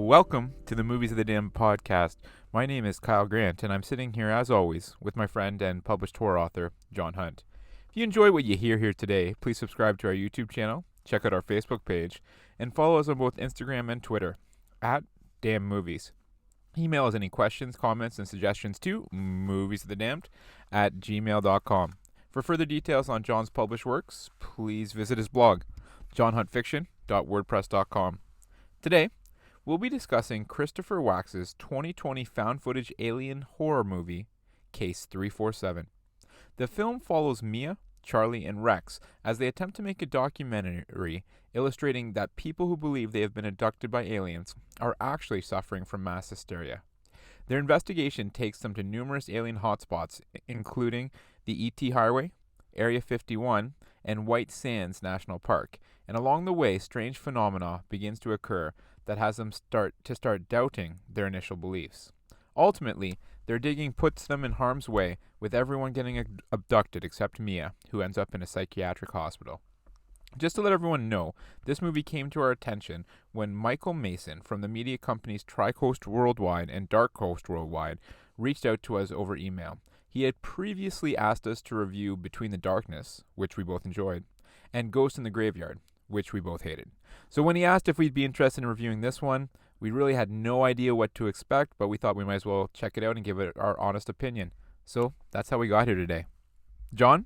Welcome to the Movies of the Damned podcast. My name is Kyle Grant, and I'm sitting here, as always, with my friend and published horror author, John Hunt. If you enjoy what you hear here today, please subscribe to our YouTube channel, check out our Facebook page, and follow us on both Instagram and Twitter, @DamnMovies. Email us any questions, comments, and suggestions to moviesofthedamned@gmail.com. For further details on John's published works, please visit his blog, johnhuntfiction.wordpress.com. Today, we'll be discussing Christopher Wax's 2020 found footage alien horror movie, Case 347. The film follows Mia, Charlie, and Rex as they attempt to make a documentary illustrating that people who believe they have been abducted by aliens are actually suffering from mass hysteria. Their investigation takes them to numerous alien hotspots, including the ET Highway, Area 51, and White Sands National Park, and along the way, strange phenomena begins to occur that has them start doubting their initial beliefs. Ultimately, their digging puts them in harm's way, with everyone getting abducted except Mia, who ends up in a psychiatric hospital. Just to let everyone know, this movie came to our attention when Michael Mason from the media companies Tricoast Worldwide and Dark Coast Worldwide reached out to us over email. He had previously asked us to review Between the Darkness, which we both enjoyed, and Ghost in the Graveyard, which we both hated. So when he asked if we'd be interested in reviewing this one, we really had no idea what to expect, but we thought we might as well check it out and give it our honest opinion. So that's how we got here today. John,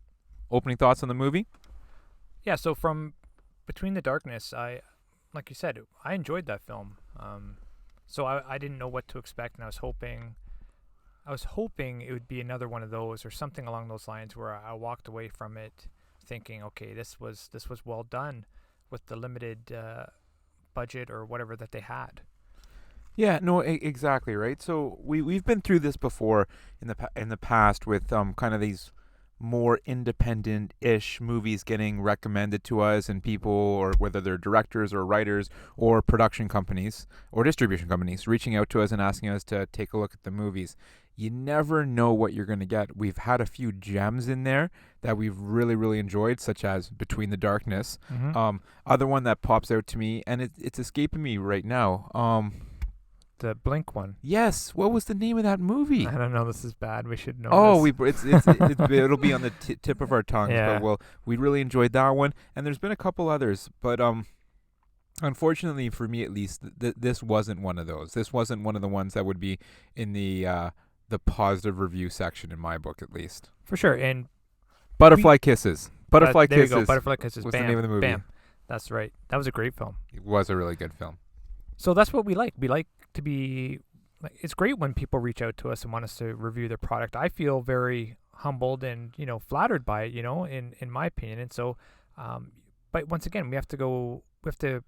opening thoughts on the movie? Yeah, so from Between the Darkness, like you said, I enjoyed that film. So I didn't know what to expect, and I was hoping it would be another one of those or something along those lines where I walked away from it thinking, okay, this was well done with the limited budget or whatever that they had. Yeah, no, exactly, right? So we've been through this before in the past with kind of these more independent-ish movies getting recommended to us, and people, or whether they're directors or writers or production companies or distribution companies, reaching out to us and asking us to take a look at the movies. You never know what you're going to get. We've had a few gems in there that we've really, really enjoyed, such as Between the Darkness. Mm-hmm. Other one that pops out to me, and it's escaping me right now. The Blink one. Yes. What was the name of that movie? I don't know. This is bad. We should know. Oh, this. It'll be on the tip of our tongues. Yeah. But we really enjoyed that one, and there's been a couple others, but unfortunately for me at least, this wasn't one of those. This wasn't one of the ones that would be in the positive review section in my book, at least. For sure. And Butterfly Kisses. Butterfly there you Kisses. go. Butterfly Kisses. Was Bam, the name of the movie. Bam. That's right. That was a great film. It was a really good film. So that's what we like. We like to be. It's great when people reach out to us and want us to review their product. I feel very humbled and flattered by it. In my opinion. And so, but once again, we have to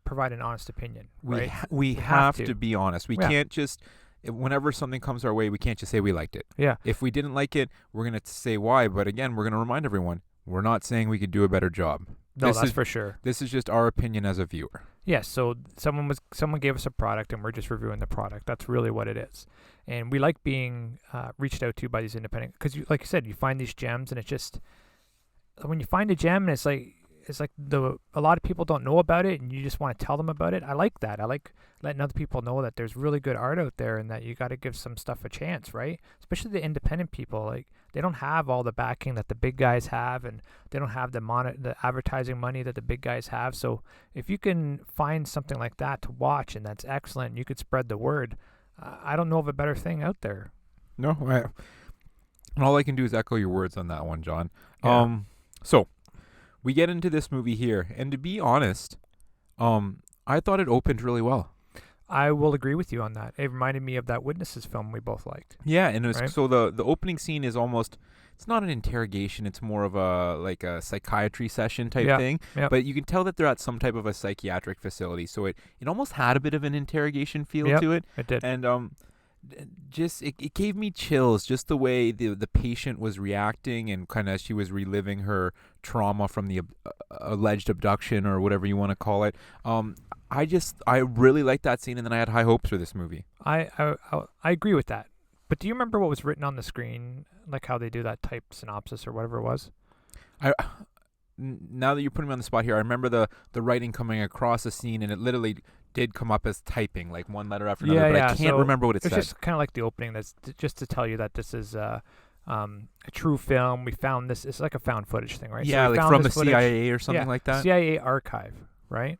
provide an honest opinion. Right? We have to be honest. We can't just. Whenever something comes our way, we can't just say we liked it. Yeah. If we didn't like it, we're going to say why. But again, we're going to remind everyone, we're not saying we could do a better job. No, that's for sure. This is just our opinion as a viewer. Yes. So someone gave us a product, and we're just reviewing the product. That's really what it is. And we like being reached out to by these independent, because like you said, you find these gems, and it's just when you find a gem, and it's like a lot of people don't know about it, and you just want to tell them about it. I like that. I like letting other people know that there's really good art out there, and that you got to give some stuff a chance, right? Especially the independent people. Like, they don't have all the backing that the big guys have, and they don't have the advertising money that the big guys have. So if you can find something like that to watch, and that's excellent, and you could spread the word, I don't know of a better thing out there. No, all I can do is echo your words on that one, John. Yeah. So we get into this movie here, and to be honest, I thought it opened really well. I will agree with you on that. It reminded me of that Witnesses film we both liked. Yeah, and it was, right? So the opening scene is almost, it's not an interrogation, it's more of a psychiatry session type thing. Yeah. But you can tell that they're at some type of a psychiatric facility, so it almost had a bit of an interrogation feel to it. It did. And just it gave me chills, just the way the patient was reacting, and kind of she was reliving her trauma from the alleged abduction, or whatever you want to call it. I really liked that scene, and then I had high hopes for this movie. I agree with that. But do you remember what was written on the screen, like how they do that type synopsis or whatever it was? Now that you're putting me on the spot here, I remember the writing coming across the scene, and it literally did come up as typing, like one letter after another. But I can't so remember what it it's said. just kind of like the opening. That's just to tell you that this is a true film. We found this. It's like a found footage thing, right? Yeah, so we like found from the this footage, CIA or something like that. CIA archive, right?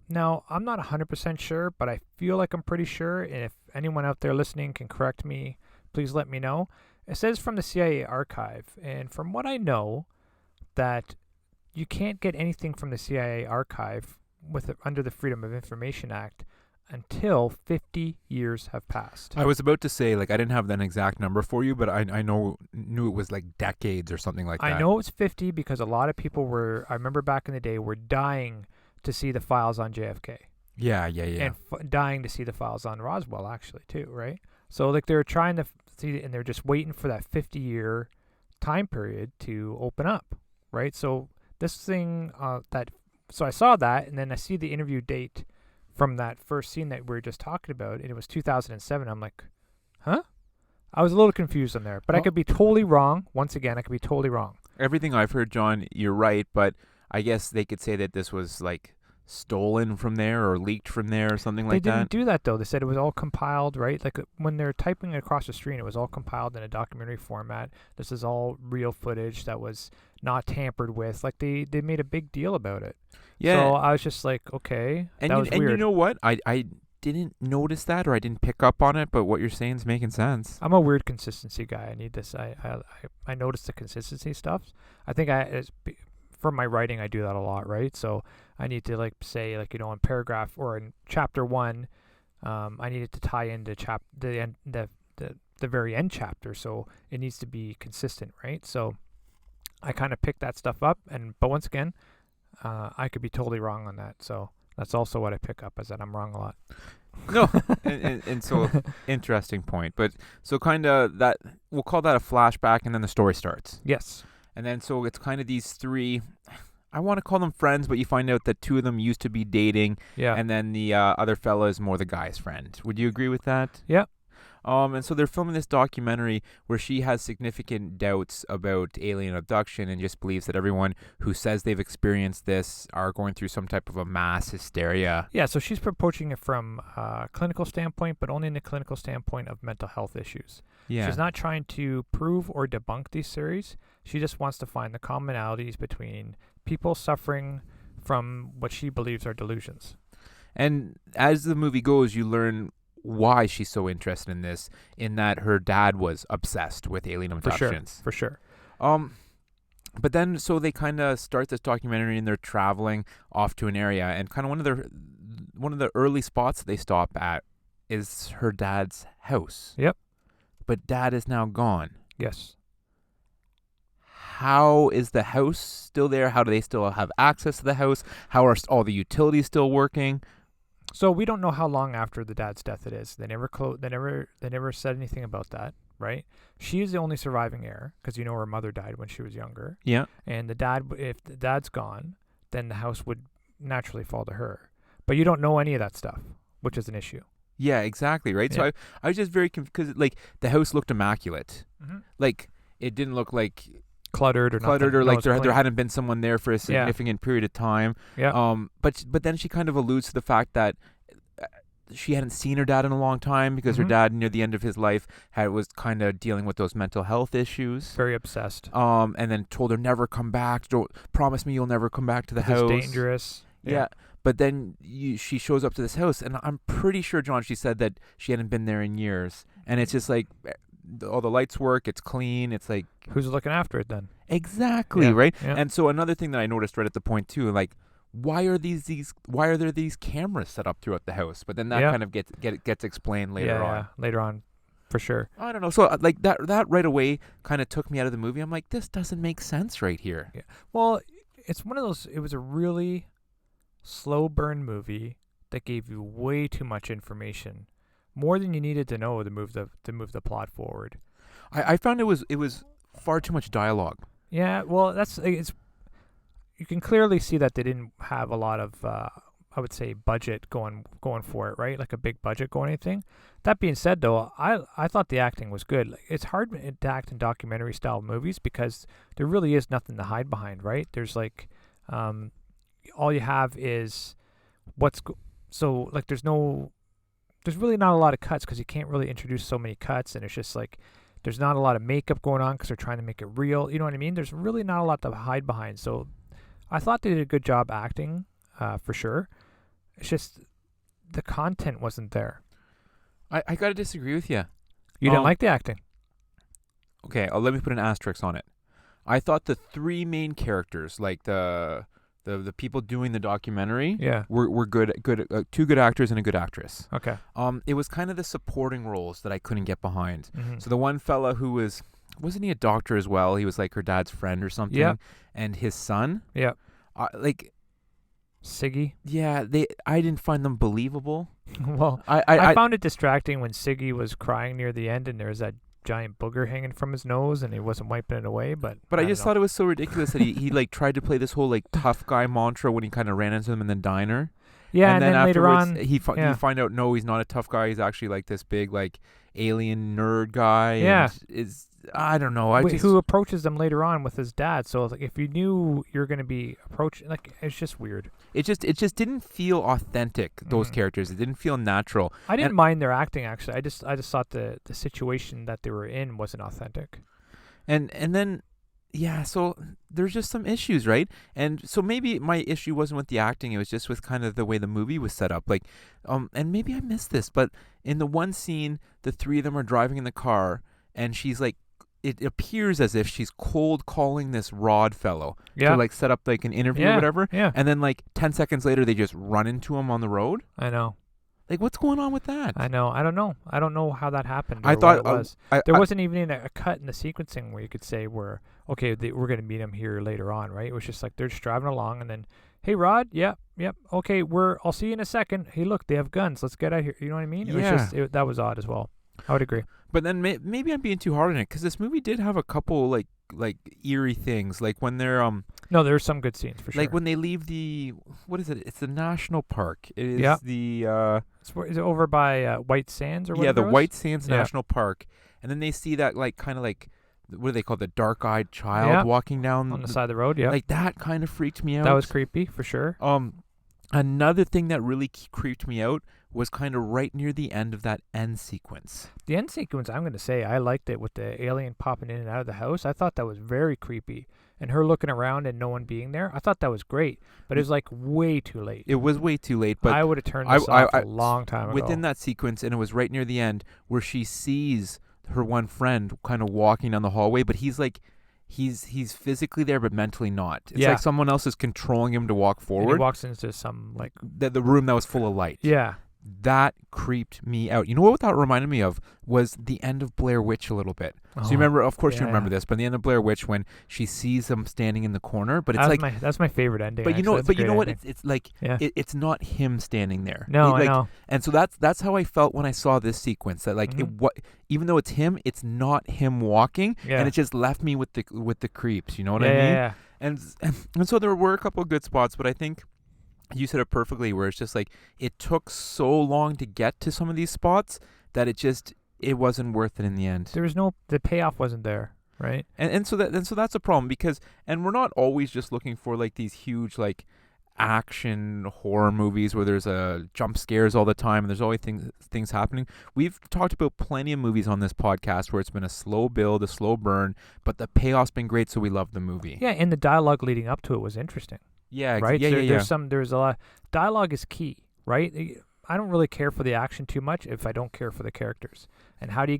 Now, I'm not 100% sure, but I feel like I'm pretty sure. And if anyone out there listening can correct me, please let me know. It says from the CIA archive, and from what I know, that you can't get anything from the CIA archive under the Freedom of Information Act until 50 years have passed. I was about to say, like, I didn't have that exact number for you, but I knew it was like decades or something like that. I know it's 50 because a lot of people I remember back in the day, were dying to see the files on JFK. Yeah. And dying to see the files on Roswell, actually, too, right? So, like, they're trying to see, and they're just waiting for that 50-year time period to open up, right? So, this thing, so I saw that, and then I see the interview date from that first scene that we were just talking about, and it was 2007. I'm like, huh? I was a little confused on there, but I could be totally wrong. Once again, I could be totally wrong. Everything I've heard, John, you're right, but I guess they could say that this was, like, stolen from there or leaked from there or something like that. They didn't do that, though. They said it was all compiled, right? Like, when they're typing it across the screen, it was all compiled in a documentary format. This is all real footage that was not tampered with. Like, they made a big deal about it. Yeah. So I was just like, okay, and that was weird. And you know what? I didn't notice that, or I didn't pick up on it, but what you're saying is making sense. I'm a weird consistency guy. I need this. I notice the consistency stuff. I think from my writing, I do that a lot, right? So I need to, like, say, like, in paragraph or in chapter 1, I need it to tie into the very end chapter, so it needs to be consistent, right? So I kind of pick that stuff up, but once again, I could be totally wrong on that. So that's also what I pick up, is that I'm wrong a lot. No, and so interesting point. But so kind of that, we'll call that a flashback, and then the story starts. Yes. And then so it's kind of these three, I want to call them friends, but you find out that two of them used to be dating. Yeah. And then the other fella is more the guy's friend. Would you agree with that? Yeah. And so they're filming this documentary where she has significant doubts about alien abduction, and just believes that everyone who says they've experienced this are going through some type of a mass hysteria. Yeah, so she's approaching it from a clinical standpoint, but only in the clinical standpoint of mental health issues. Yeah. She's not trying to prove or debunk these theories. She just wants to find the commonalities between people suffering from what she believes are delusions. And as the movie goes, you learn why she's so interested in this, in that her dad was obsessed with alien abductions. For sure. But then, so they kind of start this documentary, and they're traveling off to an area, and kind of one of the early spots they stop at is her dad's house. Yep. But dad is now gone. Yes. How is the house still there? How do they still have access to the house? How are all the utilities still working? So we don't know how long after the dad's death it is. They never said anything about that, right? She is the only surviving heir, because her mother died when she was younger. Yeah. And if the dad's gone, then the house would naturally fall to her. But you don't know any of that stuff, which is an issue. Yeah, exactly, right? Yeah. So I was just very confused, because, like, the house looked immaculate. Mm-hmm. Like, it didn't look like cluttered or like there hadn't been someone there for a significant period of time. Yeah. But then she kind of alludes to the fact that she hadn't seen her dad in a long time, because her dad, near the end of his life, was kind of dealing with those mental health issues. Very obsessed. And then told her, never come back. Don't promise me you'll never come back to the house. It's dangerous. Yeah. But then she shows up to this house, and I'm pretty sure, John, she said that she hadn't been there in years. And it's just like, all the lights work, it's clean, it's like... Who's looking after it then? Exactly, right? Yeah. And so another thing that I noticed right at the point, too, like, why are there these cameras set up throughout the house? But then that kind of gets explained later on. Yeah, later on, for sure. I don't know. So, like, that right away kind of took me out of the movie. I'm like, this doesn't make sense right here. Yeah. Well, it's one of those... It was a really slow burn movie that gave you way too much information, more than you needed to know to move the plot forward. I found it was far too much dialogue. Yeah, well, it's you can clearly see that they didn't have a lot of I would say budget going for it, right? Like a big budget going anything. That being said, though, I thought the acting was good. Like, it's hard to act in documentary style movies because there really is nothing to hide behind, right? There's like all you have is so like there's really not a lot of cuts because you can't really introduce so many cuts, and it's just like there's not a lot of makeup going on because they're trying to make it real. You know what I mean? There's really not a lot to hide behind. So I thought they did a good job acting, for sure. It's just the content wasn't there. I gotta disagree with you. You didn't like the acting? Okay, let me put an asterisk on it. I thought the three main characters, like the people doing the documentary, Yeah. were good, two good actors and a good actress. Okay. It was kind of the supporting roles that I couldn't get behind. Mm-hmm. So the one fella who wasn't he a doctor as well? He was like her dad's friend or something. Yeah. And his son. Yeah. Like Siggy. Yeah, I didn't find them believable. Well, I found it distracting when Siggy was crying near the end and there was that giant booger hanging from his nose and he wasn't wiping it away. But I just thought it was so ridiculous that he like tried to play this whole like tough guy mantra when he kind of ran into them in the diner. Yeah, and then later on you find out no, he's not a tough guy. He's actually like this big like alien nerd guy. Yeah, and I don't know. Who approaches them later on with his dad. So like, if you knew you're going to be approaching, like, it's just weird. It just didn't feel authentic. Those characters, it didn't feel natural. I didn't mind their acting actually. I just thought the situation that they were in wasn't authentic. And then. Yeah, so there's just some issues, right? And so maybe my issue wasn't with the acting, it was just with kind of the way the movie was set up. Like, and maybe I missed this, but in the one scene, the three of them are driving in the car, and she's like, it appears as if she's cold calling this Rod fellow to like set up like an interview or whatever. Yeah. And then like 10 seconds later, they just run into him on the road. I know. Like, what's going on with that? I know. I don't know. I don't know how that happened. I thought it was. There wasn't even a cut in the sequencing where you could say we're going to meet him here later on, right? It was just like they're just driving along and then, hey, Rod, yep. Okay, I'll see you in a second. Hey, look, they have guns. Let's get out here. You know what I mean? It was just, that was odd as well. I would agree. But then maybe I'm being too hard on it because this movie did have a couple like eerie things, like when they're No, there's some good scenes for sure. Like when they leave what is it? It's the national park. It is is it over by White Sands or whatever? Yeah, the White Sands National Park, and then they see that like kind of like what do they call the dark-eyed child walking down on the side of the road. Yeah, like that kind of freaked me out. That was creepy for sure. Another thing that really creeped me out was kind of right near the end of that end sequence. The end sequence, I'm going to say, I liked it with the alien popping in and out of the house. I thought that was very creepy. And her looking around and no one being there, I thought that was great. But it was like way too late. It was way too late. But I would have turned this off a long time ago. Within that sequence, and it was right near the end, where she sees her one friend kind of walking down the hallway, but he's like... He's physically there, but mentally not. It's like someone else is controlling him to walk forward. And he walks into some like the room that was full of light. Yeah, that creeped me out. You know what that reminded me of was the end of Blair Witch a little bit. So you remember, of course, you remember this, but the end of Blair Witch when she sees him standing in the corner, but it's that's my favorite ending. But you know what? It's like it's not him standing there. No, I know. And so that's how I felt when I saw this sequence. That like even though it's him, it's not him walking, and it just left me with the creeps. You know what I mean? Yeah. And so there were a couple of good spots, but I think you said it perfectly. Where it's just like it took so long to get to some of these spots that it wasn't worth it in the end. There was the payoff wasn't there, right? And so that's a problem because we're not always just looking for like these huge like action horror movies where there's jump scares all the time and there's always things happening. We've talked about plenty of movies on this podcast where it's been a slow build, a slow burn, but the payoff's been great, so we love the movie. Yeah, and the dialogue leading up to it was interesting. Yeah, right. Yeah, There's a lot. Dialogue is key, right? I don't really care for the action too much if I don't care for the characters. And how do you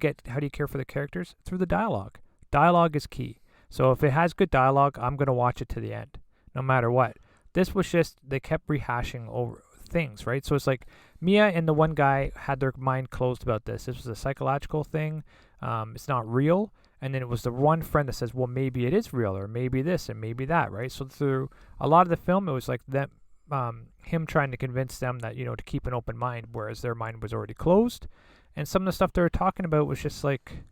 care for the characters? Through the dialogue. Dialogue is key. So if it has good dialogue, I'm going to watch it to the end, no matter what. This was just, they kept rehashing over things, right? So it's like Mia and the one guy had their mind closed about this. This was a psychological thing. It's not real. And then it was the one friend that says, well, maybe it is real, or maybe this and maybe that, right? So through a lot of the film, it was like them, him trying to convince them that, to keep an open mind, whereas their mind was already closed. And some of the stuff they were talking about was just like,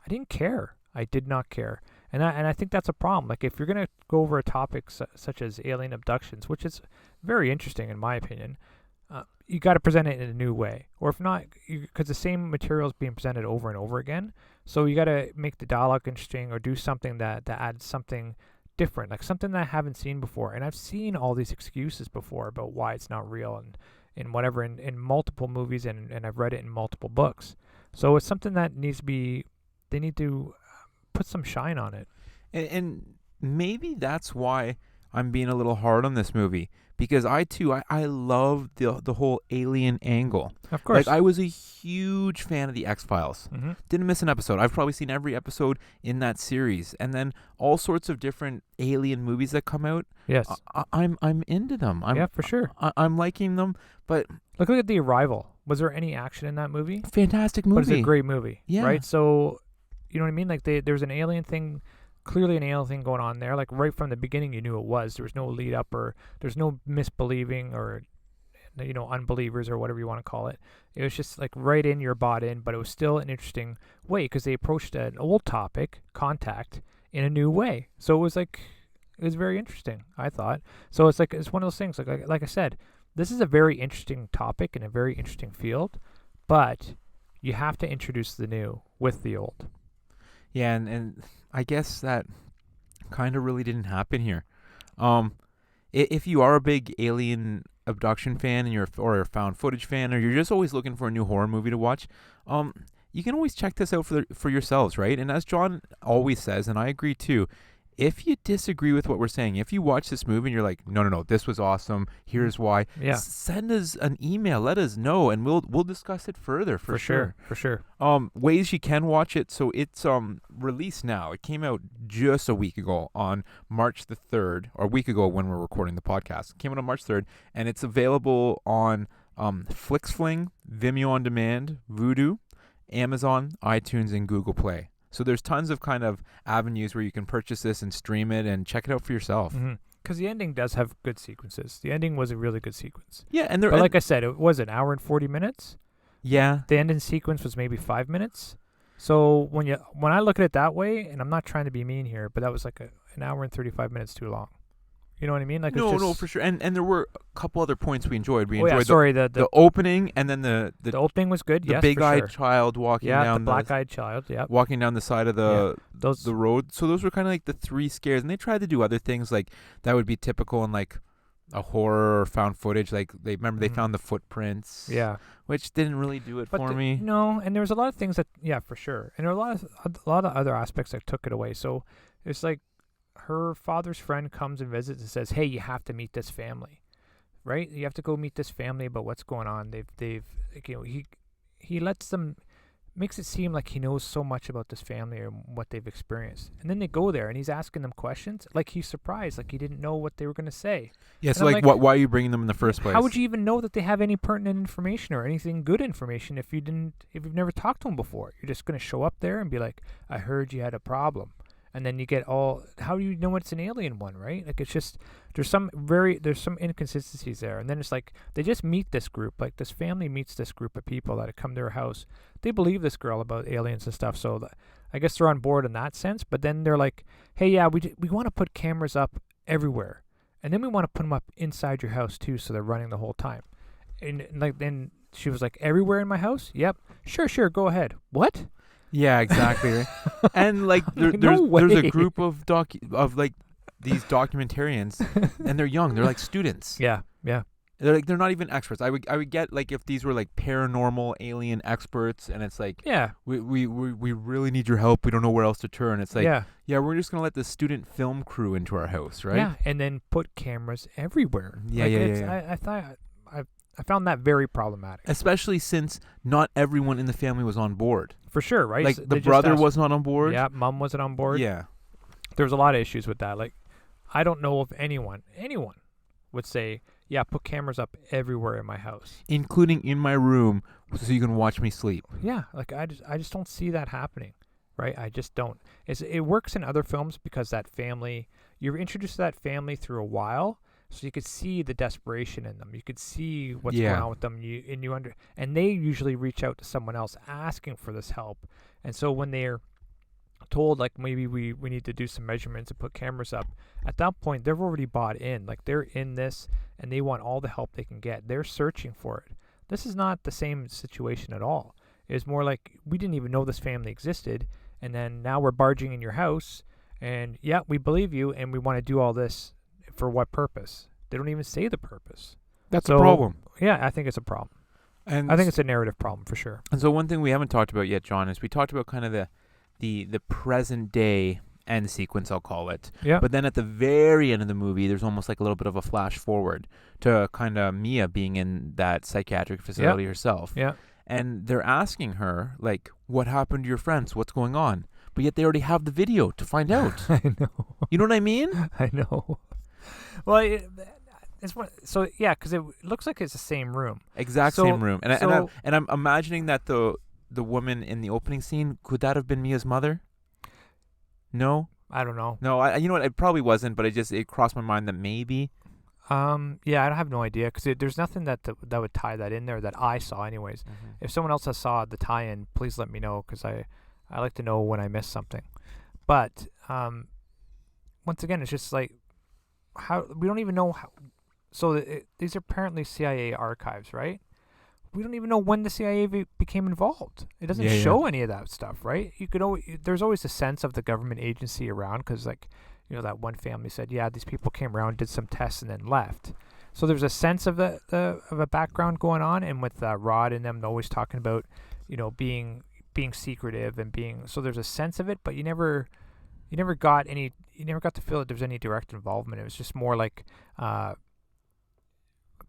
I didn't care. I did not care. And I think that's a problem. Like, if you're going to go over a topic such as alien abductions, which is very interesting in my opinion, you got to present it in a new way. Or if not, because the same material is being presented over and over again. So you got to make the dialogue interesting or do something that adds something different, like something that I haven't seen before. And I've seen all these excuses before about why it's not real and whatever in multiple movies, and I've read it in multiple books. So it's something that needs to be, they need to put some shine on it. And maybe that's why I'm being a little hard on this movie, because I love the whole alien angle. Of course. Like, I was a huge fan of the X-Files. Mm-hmm. Didn't miss an episode. I've probably seen every episode in that series, and then all sorts of different alien movies that come out. Yes. I'm into them. Yeah, for sure. I'm liking them. But look at The Arrival. Was there any action in that movie? fantastic movie. But it's a great movie. Yeah. Right. So, you know what I mean? Like, there's an alien thing. Clearly an alien thing going on there. Like, right from the beginning, you knew it was. There was no lead up, or there's no misbelieving, or unbelievers, or whatever you want to call it. It was just like right in, you're bought in, but it was still an interesting way because they approached an old topic, contact, in a new way. So it was very interesting, I thought. So it's one of those things. Like I said, this is a very interesting topic and a very interesting field, but you have to introduce the new with the old. Yeah, and I guess that kind of really didn't happen here. If you are a big alien abduction fan or a found footage fan, or you're just always looking for a new horror movie to watch, you can always check this out for yourselves, right? And as John always says, and I agree too, if you disagree with what we're saying, if you watch this movie and you're like, no, this was awesome, here's why, send us an email, let us know, and we'll discuss it further for sure. For sure. Ways you can watch it. So it's released now. It came out just a week ago on March the 3rd, or a week ago when we're recording the podcast. It came out on March 3rd, and it's available on FlixFling, Vimeo On Demand, Vudu, Amazon, iTunes, and Google Play. So there's tons of kind of avenues where you can purchase this and stream it and check it out for yourself. Because the ending does have good sequences. The ending was a really good sequence. Yeah, but like I said, it was an hour and 40 minutes. Yeah. The ending sequence was maybe 5 minutes. So when I look at it that way, and I'm not trying to be mean here, but that was like an hour and 35 minutes too long. You know what I mean? Like, no, for sure. And there were a couple other points we enjoyed. We enjoyed the opening, and then the opening was good. The big-eyed child walking down the black-eyed child. Yeah, walking down the side of the road. So those were kind of like the three scares, and they tried to do other things like that would be typical in like a horror or found footage. Like they found the footprints. Yeah, which didn't really do it for me. No, and there was a lot of things that for sure, and there were a lot of other aspects that took it away. So it's like, her father's friend comes and visits and says, hey, you have to meet this family, right? You have to go meet this family about what's going on. He lets them, makes it seem like he knows so much about this family or what they've experienced. And then they go there and he's asking them questions. Like, he's surprised, like he didn't know what they were going to say. Yeah, so like why are you bringing them in the first place? How would you even know that they have any pertinent information or anything good information if you've never talked to them before? You're just going to show up there and be like, I heard you had a problem. And then you get how do you know it's an alien one, right? Like, it's just, there's some inconsistencies there. And then it's like, they just meet this group, like this family meets this group of people that have come to their house. They believe this girl about aliens and stuff. So I guess they're on board in that sense. But then they're like, hey, yeah, we want to put cameras up everywhere. And then we want to put them up inside your house too. So they're running the whole time. And like, then she was like, everywhere in my house? Yep. Sure. Go ahead. What? Yeah, exactly. And like there's a group of like these documentarians, and they're young. They're like students. Yeah. They're not even experts. I would get like if these were like paranormal alien experts, and it's like, we really need your help. We don't know where else to turn. It's like, yeah, we're just gonna let the student film crew into our house, right? Yeah, and then put cameras everywhere. Yeah. I found that very problematic. Especially since not everyone in the family was on board. For sure, right? Like, the brother was not on board. Yeah, mom wasn't on board. Yeah. There was a lot of issues with that. Like, I don't know if anyone would say, yeah, put cameras up everywhere in my house. Including in my room so you can watch me sleep. Yeah, like, I just don't see that happening, right? I just don't. It works in other films because that family, you're introduced to that family through a while, So you could see the desperation in them. You could see what's Yeah. going on with them. And they usually reach out to someone else asking for this help. And so when they're told like maybe we need to do some measurements and put cameras up, at that point they've already bought in. Like they're in this and they want all the help they can get. They're searching for it. This is not the same situation at all. It's more like we didn't even know this family existed, and then now we're barging in your house, and yeah, we believe you, and we want to do all this for what purpose? They don't even say the purpose. That's So, a problem. Yeah, I think it's a problem. And I think it's a narrative problem for sure. And so one thing we haven't talked about yet, John, is we talked about kind of the present day end sequence, I'll call it. Yeah. But then at the very end of the movie, there's almost like a little bit of a flash forward to kind of Mia being in that psychiatric facility herself. Yeah. And they're asking her, like, what happened to your friends? What's going on? But yet they already have the video to find out. I know. You know what I mean? I know. Well, it's one. So yeah, because it looks like it's the same room. Exact So- same room. And so- I'm imagining that the woman in the opening scene, could that have been Mia's mother? No? I don't know. No, you know what? It probably wasn't, but it crossed my mind that maybe. Yeah, I have no idea because there's nothing that would tie that in there that I saw, anyways. If someone else has saw the tie-in, please let me know because I like to know when I miss something. But once again, it's just like how we don't even know how. So these are apparently CIA archives, right? We don't even know when the CIA became involved. It doesn't Yeah. show any of that stuff, right? There's always a sense of the government agency around because, like, you know, that one family said, yeah, these people came around, did some tests, and then left. So there's a sense of of a background going on, and with Rod and them always talking about, you know, being secretive and being. So there's a sense of it, but you never got to feel that there's any direct involvement. It was just more like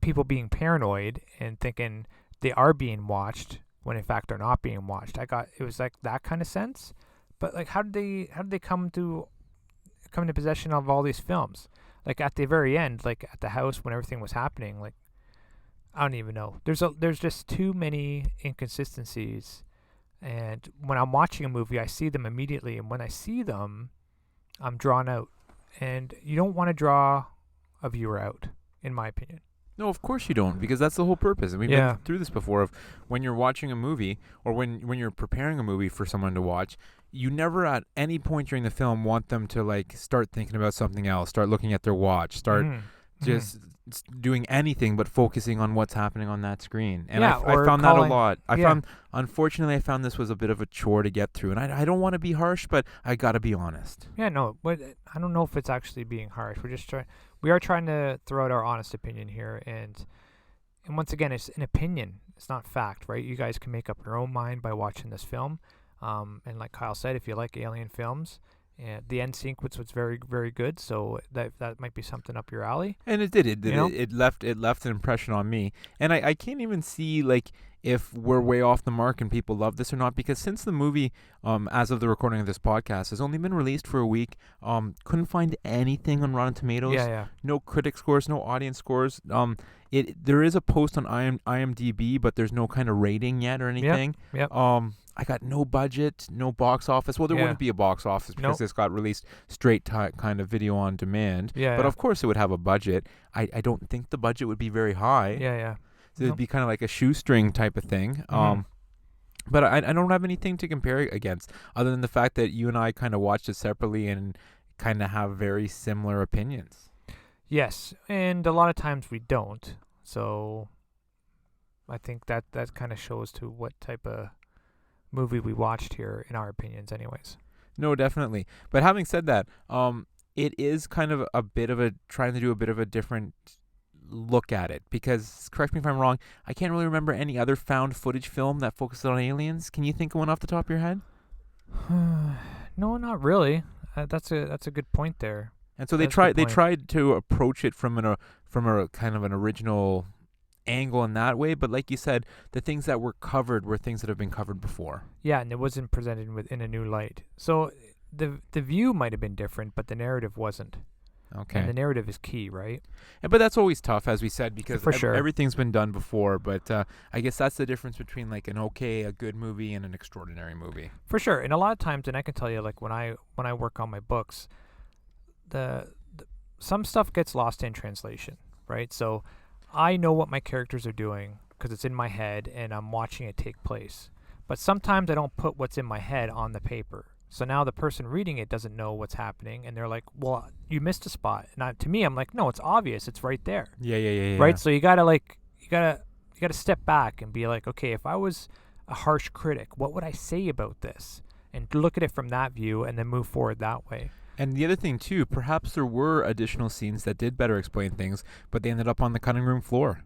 people being paranoid and thinking they are being watched when in fact they're not being watched. It was like that kind of sense. But like, how did they come into possession of all these films? Like at the very end, like at the house when everything was happening, like I don't even know. There's just too many inconsistencies. And when I'm watching a movie, I see them immediately, and when I see them, I'm drawn out. And you don't want to draw a viewer out, in my opinion. No, of course you don't, because that's the whole purpose. And we've Yeah. been through this before of when you're watching a movie or when you're preparing a movie for someone to watch, you never at any point during the film want them to like start thinking about something else, start looking at their watch, start just doing anything but focusing on what's happening on that screen. And Yeah, I or found that a calling- lot. yeah. Unfortunately, I found this was a bit of a chore to get through. And I don't want to be harsh, but I got to be honest. Yeah, no, but I don't know if it's actually being harsh. We are trying to throw out our honest opinion here, and once again, it's an opinion. It's not fact, right? You guys can make up your own mind by watching this film. And like Kyle said, if you like alien films, the end sequence was very, very good. So that might be something up your alley. And it did. You know? It left an impression on me. And I can't even see like if we're way off the mark and people love this or not, because since the movie, as of the recording of this podcast, has only been released for a week, couldn't find anything on Rotten Tomatoes. Yeah. No critic scores, no audience scores. There is a post on IMDb, but there's no kind of rating yet or anything. Yep. I got no budget, no box office. Well, there Yeah. wouldn't be a box office because Nope. this got released straight kind of video on demand. Yeah. But of course it would have a budget. I don't think the budget would be very high. Yeah. So it'd be kind of like a shoestring type of thing. Mhm. But I don't have anything to compare it against other than the fact that you and I kind of watched it separately and kind of have very similar opinions. Yes, and a lot of times we don't. So I think that kind of shows to what type of movie we watched here, in our opinions, anyways. No, definitely. But having said that, it is kind of trying to do a bit of a different look at it, because correct me if I'm wrong, I can't really remember any other found footage film that focuses on aliens. Can you think of one off the top of your head? No, not really. That's a good point there. And so That's a good they point. tried to approach it from a kind of an original angle in that way, but like you said, the things that were covered were things that have been covered before. Yeah, and it wasn't presented in a new light. So the view might have been different, but the narrative wasn't. Okay. And the narrative is key, right? But that's always tough, as we said, because For sure. everything's been done before. But I guess that's the difference between like a good movie and an extraordinary movie. For sure. And a lot of times, and I can tell you, like when I work on my books, the some stuff gets lost in translation, right? So I know what my characters are doing because it's in my head and I'm watching it take place. But sometimes I don't put what's in my head on the paper. So now the person reading it doesn't know what's happening, and they're like, "Well, you missed a spot." And to me, I'm like, "No, it's obvious. It's right there." Yeah. Right? So you gotta step back and be like, "Okay, if I was a harsh critic, what would I say about this?" And look at it from that view, and then move forward that way. And the other thing too, perhaps there were additional scenes that did better explain things, but they ended up on the cutting room floor.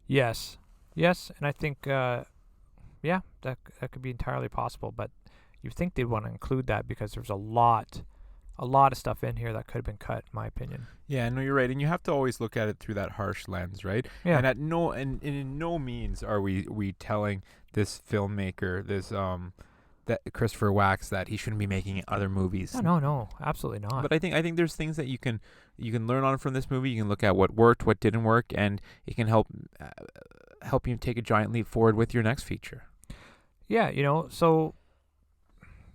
Yes, and I think, that could be entirely possible. But you think they'd want to include that because there's a lot of stuff in here that could have been cut, in my opinion. Yeah, no, you're right, and you have to always look at it through that harsh lens, right? Yeah. And in no means are we telling this filmmaker, that Christopher Wax, that he shouldn't be making other movies. No, absolutely not. But I think there's things that you can learn on from this movie. You can look at what worked, what didn't work, and it can help you take a giant leap forward with your next feature. Yeah, so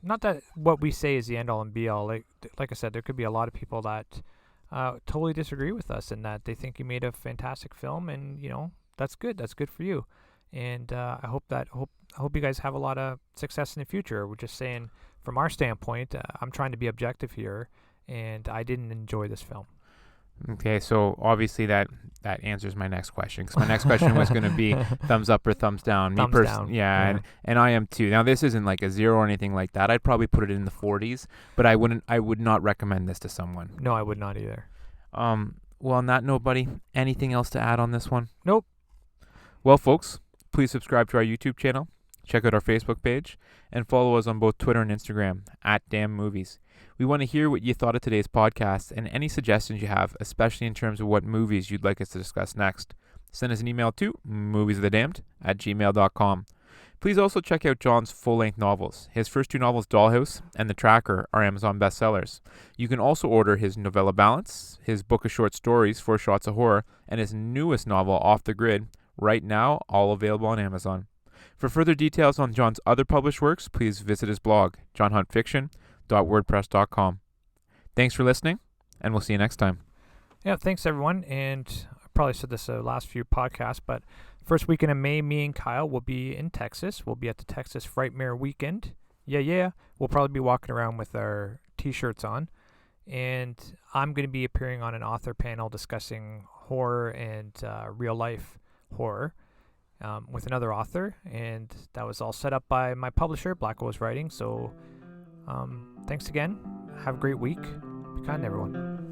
not that what we say is the end all and be all. Like I said, there could be a lot of people that totally disagree with us and that they think you made a fantastic film, and that's good. That's good for you. And I hope you guys have a lot of success in the future. We're just saying, from our standpoint, I'm trying to be objective here, and I didn't enjoy this film. Okay, so obviously that answers my next question, because my next question was going to be thumbs up or thumbs down. Thumbs down. Yeah, and I am too. Now, this isn't like a 0 or anything like that. I'd probably put it in the 40s, but I would not recommend this to someone. No, I would not either. Well, on that note, buddy, anything else to add on this one? Nope. Well, folks, please subscribe to our YouTube channel, check out our Facebook page, and follow us on both Twitter and Instagram @DamnMovies. We want to hear what you thought of today's podcast and any suggestions you have, especially in terms of what movies you'd like us to discuss next. Send us an email to moviesofthedamned@gmail.com. Please also check out John's full-length novels. His first 2 novels, Dollhouse and The Tracker, are Amazon bestsellers. You can also order his novella Balance, his book of short stories, 4 Shots of Horror, and his newest novel, Off the Grid, right now, all available on Amazon. For further details on John's other published works, please visit his blog, johnhuntfiction.wordpress.com. Thanks for listening, and we'll see you next time. Yeah, thanks everyone. And I probably said this last few podcasts, but first weekend in May, me and Kyle will be in Texas. We'll be at the Texas Frightmare Weekend. Yeah. We'll probably be walking around with our T-shirts on. And I'm going to be appearing on an author panel discussing horror and real-life horror with another author. And that was all set up by my publisher, Black Rose Writing. So thanks again. Have a great week. Be kind, everyone.